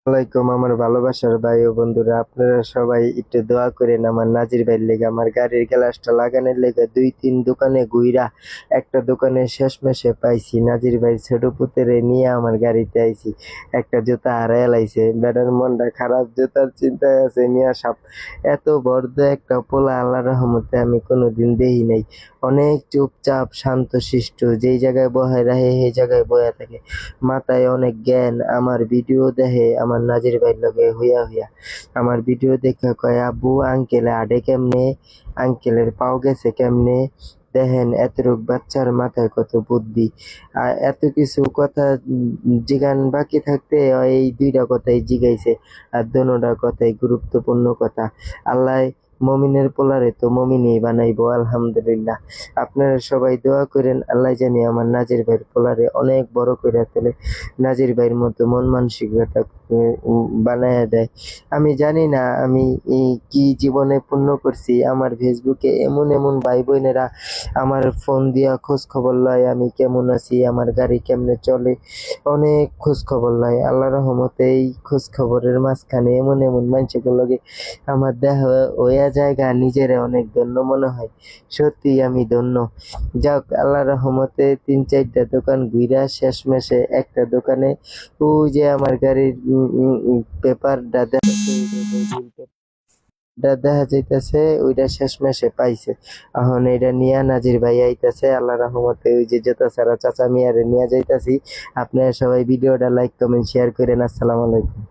ওয়ালাইকুম আমার ভালোবাসার ভাই ও বন্ধুরা, আপনারা সবাই একটু দোয়া করেন আমার নাজির ভাইয়ের লেগে। আমার গাড়ির গ্লাসটা লাগানোর লেগে 2-3 দোকানে ঘুইরা একটা দোকানে শেষমেশে পাইছি। নাজির ভাই ছোট পুতেরে নিয়ে আমার গাড়িতে আইছি। একটা জুতা হারায় লাইছে, বেটার মনটা খারাপ, জুতার চিন্তায় আছে নিয়ে সাপ। এত বড় একটা পোলা আল্লাহর রহমতে আমি কোনোদিন দেখি নাই। অনেক চুপচাপ শান্ত শিষ্ট, যেই জায়গায় বহায় রাখে সেই জায়গায় বয়া থাকে। মাথায় অনেক জ্ঞান, আমার ভিডিও দেখে আমার নাজির ভাইয়ের লগে হইয়া হইয়া। আমার ভিডিও দেখে কয়, আব্বু আঙ্কেলে আডে কেমনে, আঙ্কেলের পাও গেছে কেমনে। দেখেন এতটুক বাচ্চার মাথায় কত বুদ্ধি। আর এত কিছু কথা জিগান বাকি থাকতে এই দুইটা কথাই জিগাইছে। আর দোনোটা কথাই গুরুত্বপূর্ণ কথা। আল্লাহ মমিনের পোলারে তো মমিনই বানাইবো, আলহামদুলিল্লাহ। আপনারা সবাই দোয়া করেন আল্লাহ জানি আমার নাজির ভাইয়ের পোলারে অনেক বড় করে তোলে, নাজির ভাইয়ের মতো মন মানসিকতা বানায়া দেয়। আমি জানি না আমি কি জীবনে পুণ্য করছি। আমার ফেসবুকে এমন এমন ভাই বোনেরা আমার ফোন দিয়া খোঁজ খবর লয়, আমি কেমন আছি, আমার গাড়ি কেমনে চলে, অনেক খোঁজ খবর লয়। আল্লাহ রহমতে এই খোঁজ খবরের মাঝখানে এমন এমন মানুষের লগে আমার দেখা হইয়া জায়গা, নিজের অনেক ধন্য মনে হয়। সত্যি আমি ধন্য। যাক, আল্লাহ রহমতে 3-4টা দোকান ঘুইরা শেষমেশে একটা দোকানে ওই যে আমার গাড়ির পেপারটা দেখা যাইতেছে ওইটা শেষমেশে পাইছে। এখন এটা নিয়া নাজির ভাই আইতাছে আল্লাহ রহমতে, ওই যে জুতা ছাড়া চাচা মিয়ারে নিয়ে যাইতাছি। আপনারা সবাই ভিডিওটা লাইক কমেন্ট শেয়ার করেন। আসসালামু আলাইকুম।